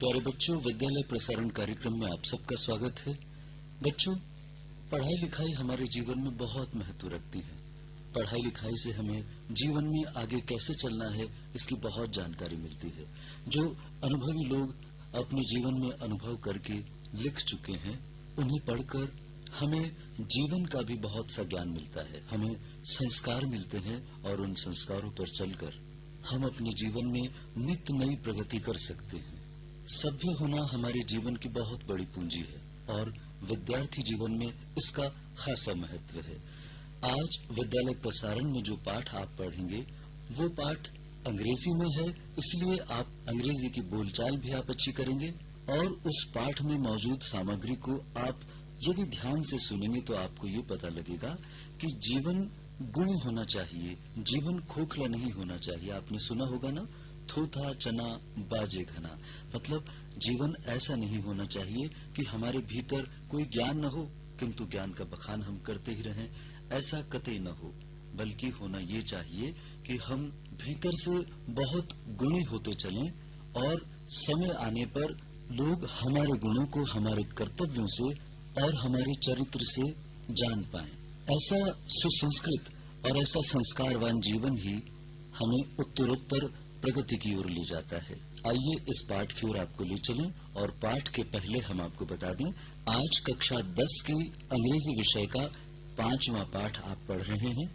प्यारे बच्चों, विद्यालय प्रसारण कार्यक्रम में आप सबका स्वागत है। बच्चों, पढ़ाई लिखाई हमारे जीवन में बहुत महत्व रखती है। पढ़ाई लिखाई से हमें जीवन में आगे कैसे चलना है इसकी बहुत जानकारी मिलती है। जो अनुभवी लोग अपने जीवन में अनुभव करके लिख चुके हैं, उन्हें पढ़कर हमें जीवन का भी बहुत सा ज्ञान मिलता है। हमें संस्कार मिलते हैं और उन संस्कारों पर चलकर हम अपने जीवन में नित नई प्रगति कर सकते हैं। सभ्य होना हमारे जीवन की बहुत बड़ी पूंजी है और विद्यार्थी जीवन में इसका खासा महत्व है। आज विद्यालय प्रसारण में जो पाठ आप पढ़ेंगे वो पाठ अंग्रेजी में है, इसलिए आप अंग्रेजी की बोलचाल भी आप अच्छी करेंगे और उस पाठ में मौजूद सामग्री को आप यदि ध्यान से सुनेंगे तो आपको ये पता लगेगा कि जीवन गुणी होना चाहिए, जीवन खोखला नहीं होना चाहिए। आपने सुना होगा ना, थोथा चना बाजे घना, मतलब जीवन ऐसा नहीं होना चाहिए कि हमारे भीतर कोई ज्ञान न हो किंतु ज्ञान का बखान हम करते ही रहें। ऐसा कतई न हो, बल्कि होना ये चाहिए कि हम भीतर से बहुत गुणी होते चलें और समय आने पर लोग हमारे गुणों को हमारे कर्तव्यों से और हमारे चरित्र से जान पाएं। ऐसा सुसंस्कृत और ऐसा संस्कारवान जीवन ही हमें उत्तरोत्तर प्रगति की ओर ले जाता है। आइए इस पाठ की ओर आपको ले चलें और पाठ के पहले हम आपको बता दें, आज कक्षा 10 की अंग्रेजी विषय का 5वां पाठ आप पढ़ रहे हैं,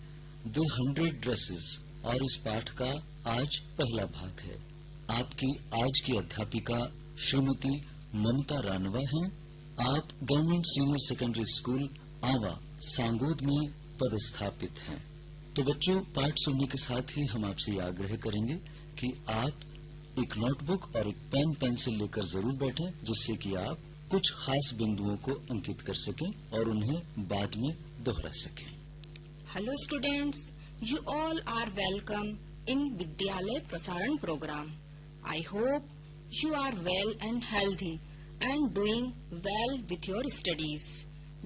द 100 ड्रेसेस, और इस पाठ का आज पहला भाग है। आपकी आज की अध्यापिका श्रीमती ममता रानवा हैं। आप गवर्नमेंट सीनियर सेकेंडरी स्कूल आवा सांगोद में पदस्थापित हैं। तो बच्चों, पाठ सुनने के साथ ही हम आपसे ये आग्रह करेंगे कि आप एक नोटबुक और एक पेन पेंसिल लेकर जरूर बैठें, जिससे कि आप कुछ खास बिंदुओं को अंकित कर सकें और उन्हें बाद में दोहरा सकें। Hello students, you all are welcome in विद्यालय प्रसारण program. I hope you are well and healthy and doing well with your studies।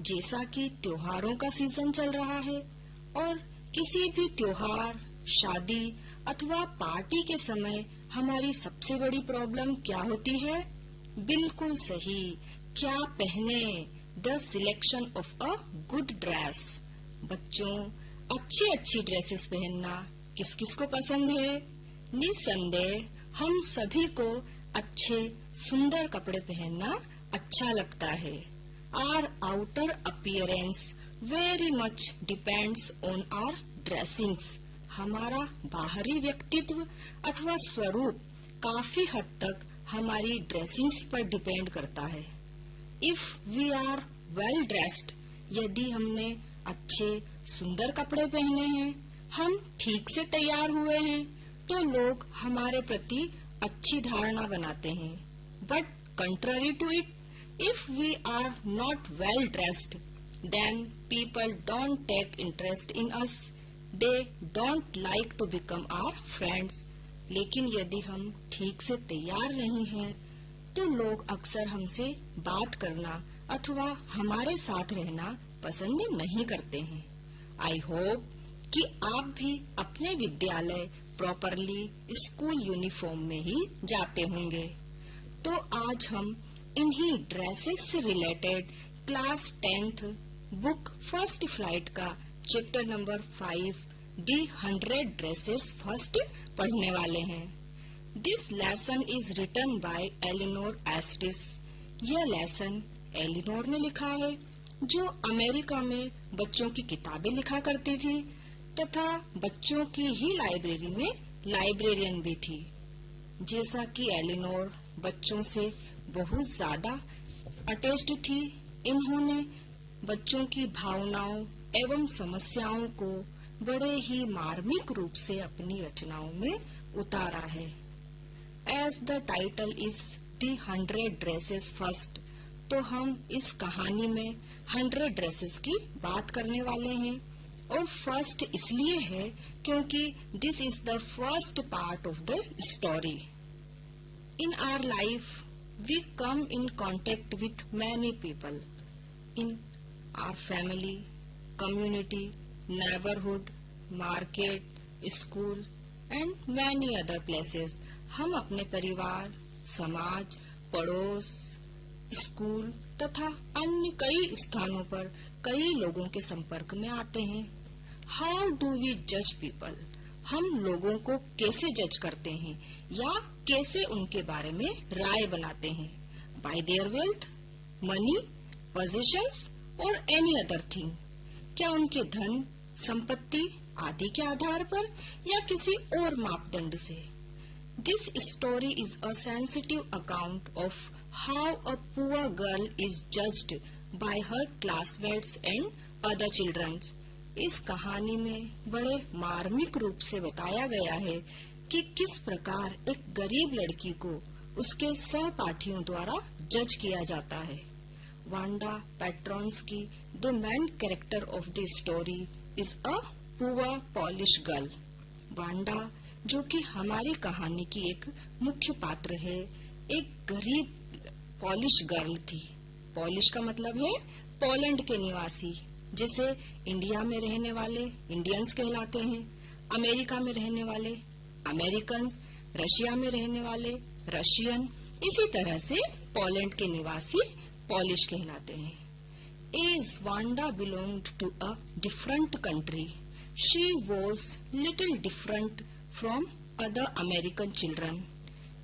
जैसा कि त्योहारों का सीजन चल रहा है और किसी भी त्योहार, शादी अथवा पार्टी के समय हमारी सबसे बड़ी प्रॉब्लम क्या होती है? बिल्कुल सही, क्या पहने, the selection of a good dress. बच्चों, अच्छी ड्रेसेस पहनना किस किस को पसंद है? निस्संदेह हम सभी को अच्छे सुंदर कपड़े पहनना अच्छा लगता है। Our outer appearance very much depends on our dressings। हमारा बाहरी व्यक्तित्व अथवा स्वरूप काफी हद तक हमारी ड्रेसिंग्स पर डिपेंड करता है। If we are well dressed, यदि हमने अच्छे सुंदर कपड़े पहने हैं, हम ठीक से तैयार हुए हैं, तो लोग हमारे प्रति अच्छी धारणा बनाते हैं। But contrary to it, if we are not well dressed, then people don't take interest in us, they don't like to become our friends. लेकिन यदि हम ठीक से तैयार नहीं हैं, तो लोग अक्सर हमसे बात करना अथवा हमारे साथ रहना पसंद नहीं करते हैं। आई होप कि आप भी अपने विद्यालय प्रॉपरली स्कूल यूनिफॉर्म में ही जाते होंगे। तो आज हम इन्हीं ड्रेसेस से related class 10th book first flight का chapter number 5 the 100 dresses first पढ़ने वाले हैं। This lesson is written by Eleanor Estes. यह लेसन एलिनोर ने लिखा है, जो अमेरिका में बच्चों की किताबें लिखा करती थी तथा बच्चों की ही लाइब्रेरी में लाइब्रेरियन भी थी। जैसा कि एलिनोर बच्चों से बहुत ज्यादा अटैच्ड थी, इन्होंने बच्चों की भावनाओं एवं समस्याओं को बड़े ही मार्मिक रूप से अपनी रचनाओं में उतारा है। As the title is the 100 dresses first, तो हम इस कहानी में 100 ड्रेसेस की बात करने वाले हैं। और फर्स्ट इसलिए है क्योंकि this is the first part of the story. In our life we come in contact with many people in our family, community, neighbourhood, market, school and many other places. हम अपने परिवार, समाज पड़ोस, स्कूल तथा अन्य कई स्थानों पर कई लोगों के संपर्क में आते हैं। हाउ डू वी जज पीपल? हम लोगों को कैसे जज करते हैं या कैसे उनके बारे में राय बनाते हैं? Bye there wealth, money, positions और एनी अदर थिंग। क्या उनके धन, संपत्ति आदि के आधार पर या किसी और मापदंड से? This story is a sensitive account of how a poor girl is judged by her classmates and other children. इस कहानी में बड़े मार्मिक रूप से बताया गया है कि किस प्रकार एक गरीब लड़की को उसके सहपाठियों द्वारा जज किया जाता है। Wanda Petronski, the main character of the story, is a poor Polish girl. Wanda, जो कि हमारी कहानी की एक मुख्य पात्र है, एक गरीब पॉलिश गर्ल थी। पॉलिश का मतलब है पोलैंड के निवासी, जिसे इंडिया में रहने वाले इंडियंस कहलाते हैं, अमेरिका में रहने वाले अमेरिकन, रशिया में रहने वाले रशियन, इसी तरह से पोलैंड के निवासी पॉलिश कहलाते हैं। As Wanda belonged to a different country, she was little different from other American children.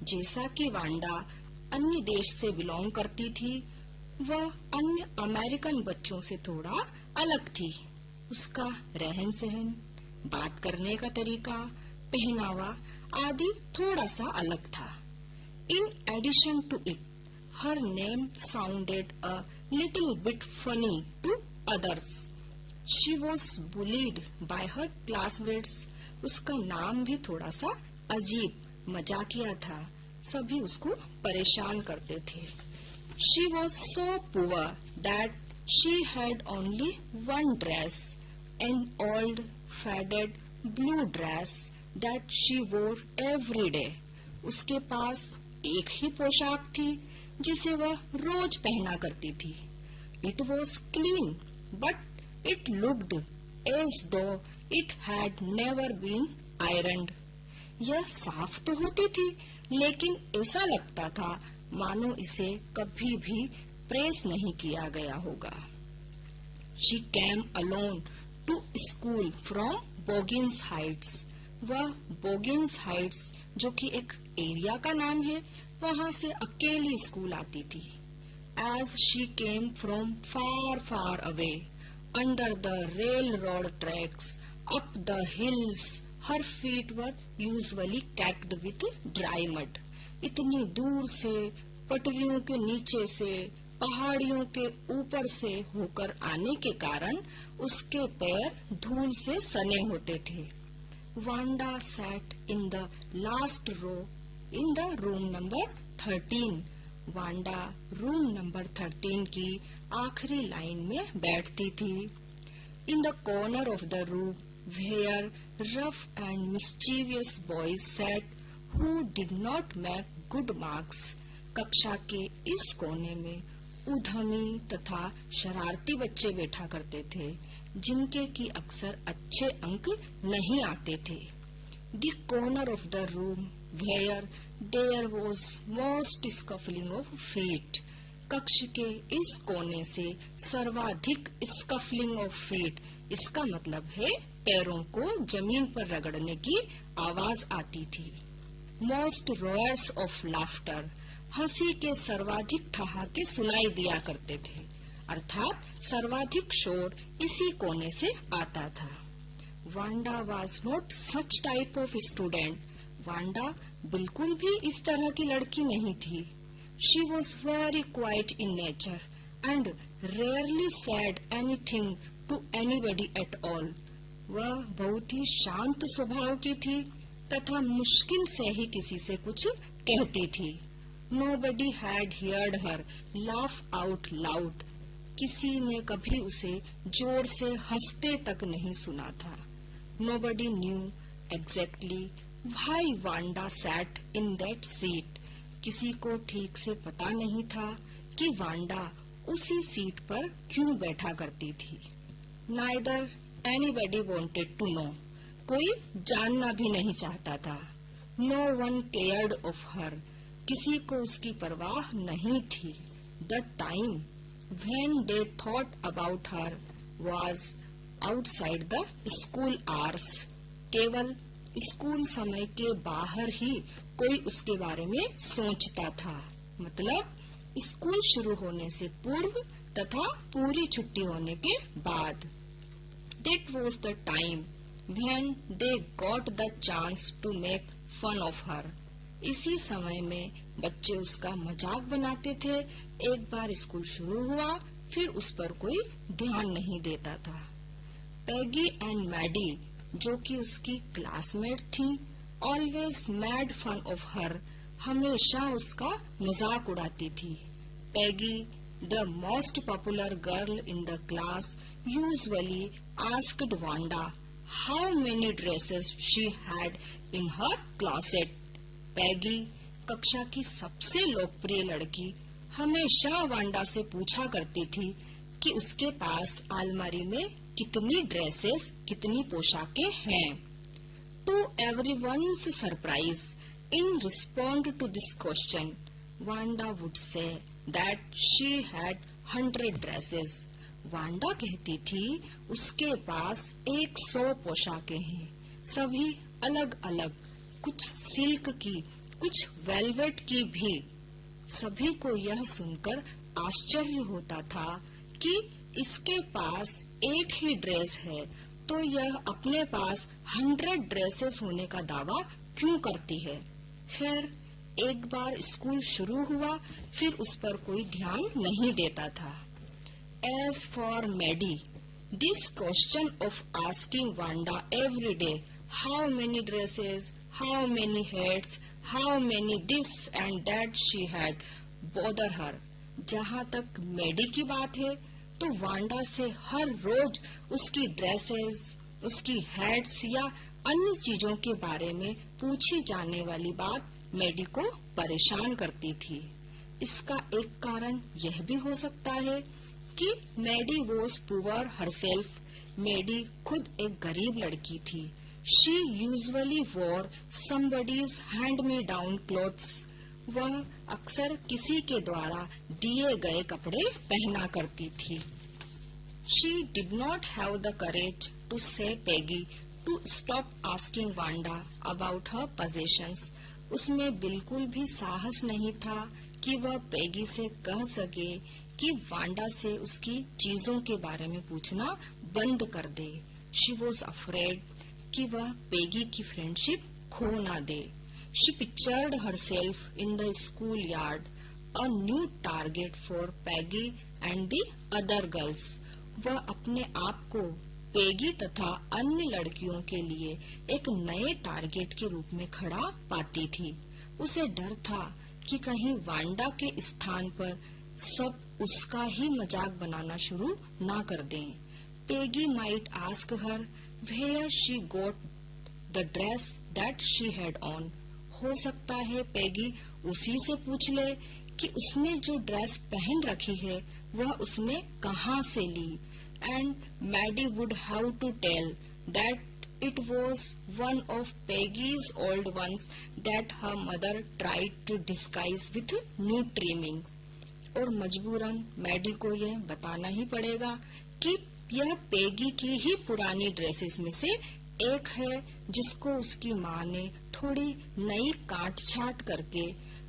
जैसा कि वांडा अन्य देश से बिलोंग करती थी, वह अन्य अमेरिकन बच्चों से थोड़ा अलग थी। उसका रहन सहन, बात करने का तरीका, पहनावा आदि थोड़ा सा अलग था। In addition to it, her name sounded a little bit funny to others. She was bullied by her classmates. उसका नाम भी थोड़ा सा अजीब, मजाकिया था। सभी उसको परेशान करते थे। She was so poor that she had only one dress, an old faded blue dress that she wore every day. उसके पास एक ही पोशाक थी जिसे वह रोज पहना करती थी। It was clean, but it looked as though it had never been ironed. यह साफ तो होती थी, लेकिन ऐसा लगता था मानो इसे कभी भी प्रेस नहीं किया गया होगा। She came alone to school from Boggins Heights. वह बोगिन्स हाइट्स, जो कि एक एरिया का नाम है, वहाँ से अकेली स्कूल आती थी। As she came from far, far away, under the railroad tracks, up the hills, her feet were usually caked with dry mud. इतनी दूर से, पटरियों के नीचे से, पहाड़ियों के ऊपर से होकर आने के कारण उसके पैर धूल से सने होते थे। Wanda sat in the last row in the room number 13. Wanda room number 13 की आखिरी लाइन में बैठती थी। In the corner of the room where rough and mischievous boys sat who did not make good marks. कक्षा के इस कोने में उद्यमी तथा शरारती बच्चे बैठा करते थे, जिनके की अक्सर अच्छे अंक नहीं आते थे। The corner of the room where there was most scuffling of feet. कक्ष के इस कोने से सर्वाधिक स्कफलिंग ऑफ फीट, इसका मतलब है पैरों को जमीन पर रगड़ने की आवाज आती थी। मोस्ट रोयर्स ऑफ लाफ्टर, हंसी के सर्वाधिक ठहाके सुनाई दिया करते थे, अर्थात सर्वाधिक शोर इसी कोने से आता था। Wanda was not such type of student. Wanda बिल्कुल भी इस तरह की लड़की नहीं थी। She was very quite in nature and rarely said anything to anybody at all. वह बहुत ही शांत स्वभाव की थी तथा मुश्किल से ही किसी से कुछ कहती थी। Nobody had heard her laugh out loud. किसी ने कभी उसे जोर से हंसते तक नहीं सुना था। Nobody knew exactly why Wanda sat in that seat. किसी को ठीक से पता नहीं था कि वांडा उसी सीट पर क्यों बैठा करती थी। Neither anybody wanted to know. कोई जानना भी नहीं चाहता था। No one cared of her. किसी को उसकी परवाह नहीं थी। The time when they thought about her was outside the school hours. केवल स्कूल समय के बाहर ही कोई उसके बारे में सोचता था। मतलब स्कूल शुरू होने से पूर्व तथा पूरी छुट्टी होने के बाद। That was the time when they got the chance to make fun of her. इसी समय में बच्चे उसका मजाक बनाते थे। एक बार स्कूल शुरू हुआ, फिर उस पर कोई ध्यान नहीं देता था। पैगी एंड मैडी, जो कि उसकी क्लासमेट थी, always made fun of her, हमेशा उसका मजाक उड़ाती थी। Peggy, the most popular girl in the class, usually asked Wanda how many dresses she had in her closet. Peggy, कक्षा की सबसे लोकप्रिय लड़की, हमेशा वांडा से पूछा करती थी कि उसके पास अलमारी में कितनी ड्रेसेस, कितनी पोशाकें हैं। To everyone's surprise, in respond to this question, Wanda would say that she had 100 dresses. Wanda कहती थी उसके पास 100 पोशाकें हैं, सभी अलग अलग, कुछ सिल्क की, कुछ वेलवेट की भी। सभी को यह सुनकर आश्चर्य होता था कि इसके पास एक ही ड्रेस है, तो यह अपने पास 100 ड्रेसेस होने का दावा क्यों करती है। खैर, एक बार स्कूल शुरू हुआ, फिर उस पर कोई ध्यान नहीं देता था। As for Maddie, this question of asking Wanda every day, how many dresses, how many hats, how many this and that she had, bother her. जहाँ तक मैडी की बात है, तो वांडा से हर रोज उसकी ड्रेसेस, उसकी हैट्स या अन्य चीजों के बारे में पूछी जाने वाली बात मैडी को परेशान करती थी। इसका एक कारण यह भी हो सकता है कि Maddie was poor herself. Maddie खुद एक गरीब लड़की थी। She usually wore somebody's hand me down clothes. वह अक्सर किसी के द्वारा दिए गए कपड़े पहना करती थी। She did not have the courage to say Peggy to stop asking Wanda about her possessions. उसमें बिल्कुल भी साहस नहीं था कि वह पैगी से कह सके कि वांडा से उसकी चीजों के बारे में पूछना बंद कर दे। शी वॉज अफ्रेड कि वह पैगी की फ्रेंडशिप खो ना दे। She pictured herself in the school yard, a new target for Peggy and the other girls. वह अपने आप को पैगी तथा अन्य लड़कियों के लिए एक नए टारगेट के रूप में खड़ा पाती थी। उसे डर था कि कहीं वांडा के स्थान पर सब उसका ही मजाक बनाना शुरू ना कर दें। Peggy might ask her where she got the dress that she had on. हो सकता है पैगी उसी से पूछ ले कि उसने जो ड्रेस पहन रखी है वह उसने कहाँ से ली। And Maddie would have to tell that it was one of Peggy's old ones that her mother tried to disguise with new trimmings. और मजबूरन मैडी को यह बताना ही पड़ेगा कि यह पैगी की ही पुरानी ड्रेसेस में से एक है, जिसको उसकी माँ ने थोड़ी नई काट छाट करके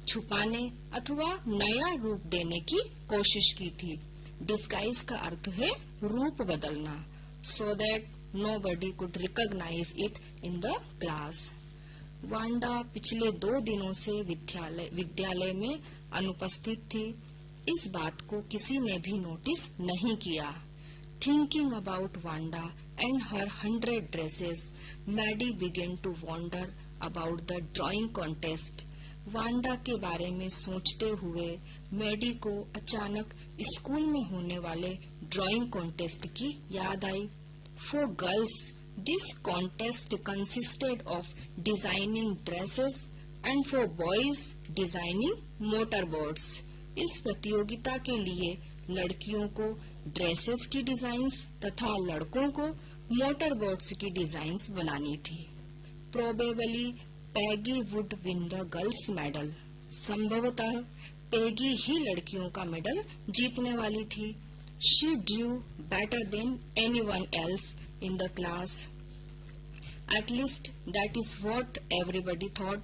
छुपाने अथवा नया रूप देने की कोशिश की थी। डिस्गाइज का अर्थ है रूप बदलना। so that nobody could recognize it in the class. Wanda पिछले 2 दिनों से विद्यालय में अनुपस्थित थी। इस बात को किसी ने भी नोटिस नहीं किया। Thinking about Wanda and her 100 dresses, Maddie began to wonder about the drawing contest. Wanda के बारे में सोचते हुए मैडी को अचानक स्कूल में होने वाले ड्राइंग कॉन्टेस्ट की याद आई। For girls, this contest consisted of designing dresses and for boys designing motorboats. इस प्रतियोगिता के लिए लड़कियों को ड्रेसेस की डिजाइन्स तथा लड़कों को मोटरबोट्स की डिजाइन्स बनानी थी। Probably Peggy would win the girls' medal. संभवतः पेगी ही लड़कियों का मेडल जीतने वाली थी। She drew better than anyone else in the class. At least that is what everybody thought.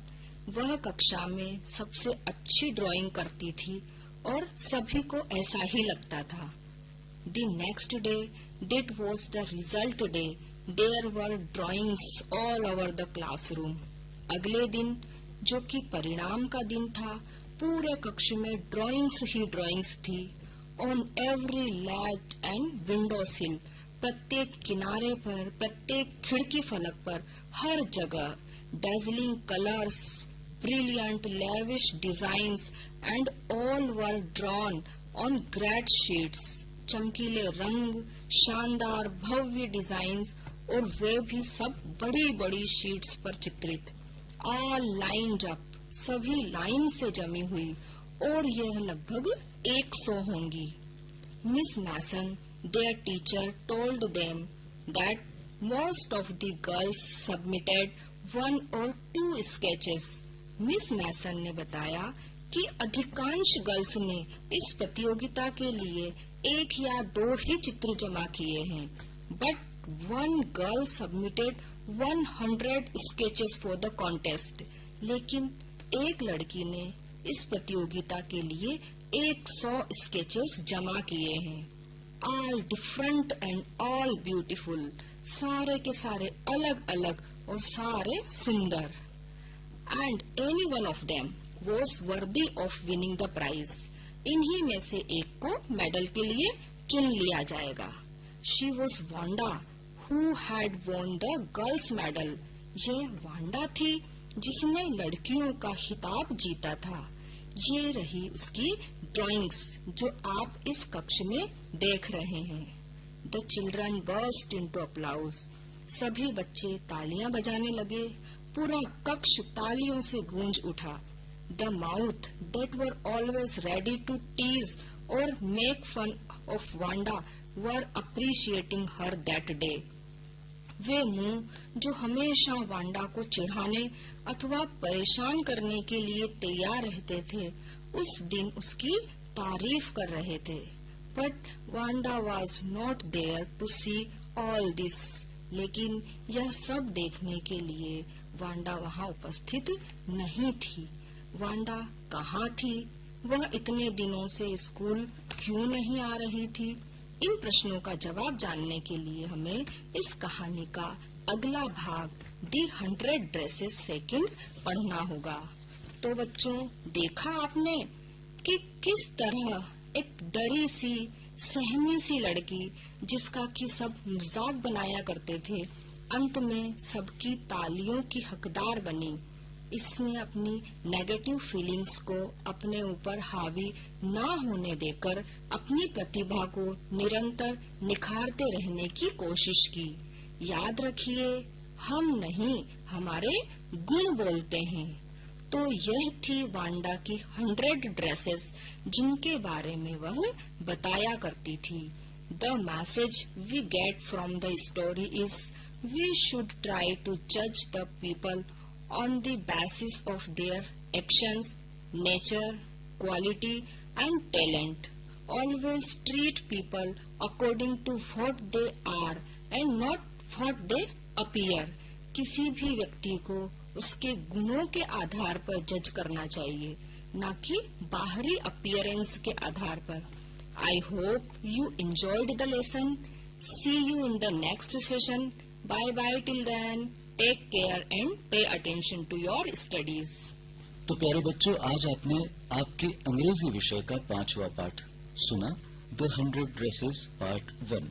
वह कक्षा में सबसे अच्छी ड्राइंग करती थी और सभी को ऐसा ही लगता था। The next day, that was the result day. There were drawings all over the classroom. अगले दिन, जो कि परिणाम का दिन था, पूरे कक्ष में ड्राइंग्स ही ड्राइंग्स थी। On every ledge and window sill, प्रत्येक किनारे पर, प्रत्येक खिड़की फलक पर, हर जगह dazzling colors, brilliant lavish designs, and all were drawn on great sheets. चमकीले रंग, शानदार भव्य डिजाइन्स और वे भी सब बड़ी बड़ी शीट्स पर चित्रित। All lined up, सभी लाइन से जमी हुई और यह लगभग 100 होंगी। Miss Mason, their teacher, told them that most of the girls submitted 1 or 2 sketches. Miss Mason ने बताया कि अधिकांश गर्ल्स ने इस प्रतियोगिता के लिए 1 या 2 ही चित्र जमा किए हैं। But one girl submitted 100 sketches for the contest. लेकिन एक लड़की ने इस प्रतियोगिता के लिए 100 स्केचेस जमा किए हैं। All different and all beautiful, सारे के सारे अलग अलग और सारे सुंदर। And any one of them was worthy of winning the prize. इन्हीं में से एक को मेडल के लिए चुन लिया जाएगा। She was Wanda, who had won the girls' medal. ये वांडा थी जिसने लड़कियों का खिताब जीता था। ये रही उसकी ड्राइंग्स जो आप इस कक्ष में देख रहे हैं। The children burst into applause. सभी बच्चे तालियां बजाने लगे। पूरा कक्ष तालियों से गूंज उठा। The mouth that were always ready to tease or make fun of Wanda were appreciating her that day. वे मुंह जो हमेशा वांडा को चिढ़ाने अथवा परेशान करने के लिए तैयार रहते थे, उस दिन उसकी तारीफ कर रहे थे। But Wanda was not there to see all this. लेकिन यह सब देखने के लिए वांडा वहाँ उपस्थित नहीं थी। वांडा कहाँ थी? वह इतने दिनों से स्कूल क्यों नहीं आ रही थी? इन प्रश्नों का जवाब जानने के लिए हमें इस कहानी का अगला भाग The 100 Dresses सेकंड पढ़ना होगा। तो बच्चों, देखा आपने कि किस तरह एक डरी सी, सहमी सी लड़की जिसका कि सब मजाक बनाया करते थे, अंत में सबकी तालियों की हकदार बनी। इसने अपनी नेगेटिव फीलिंग्स को अपने ऊपर हावी ना होने देकर अपनी प्रतिभा को निरंतर निखारते रहने की कोशिश की। याद रखिए, हम नहीं, हमारे गुण बोलते हैं। तो यह थी वांडा की 100 ड्रेसेस जिनके बारे में वह बताया करती थी। The message we get from the story is we should try to judge the people on the basis of their actions, nature, quality and talent. Always treat people according to what they are and not what they appear. किसी भी व्यक्ति को उसके गुणों के आधार पर जज करना चाहिए, न कि बाहरी अपीयरेंस के आधार पर। I hope you enjoyed the lesson. See you in the next session. Bye bye till then. Take care and pay attention to your studies. तो प्यारे बच्चों, आज आपने आपके अंग्रेजी विषय का 5वां पाठ सुना, The 100 Dresses Part 1।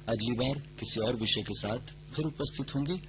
अगली बार किसी और विषय के साथ फिर उपस्थित होंगे।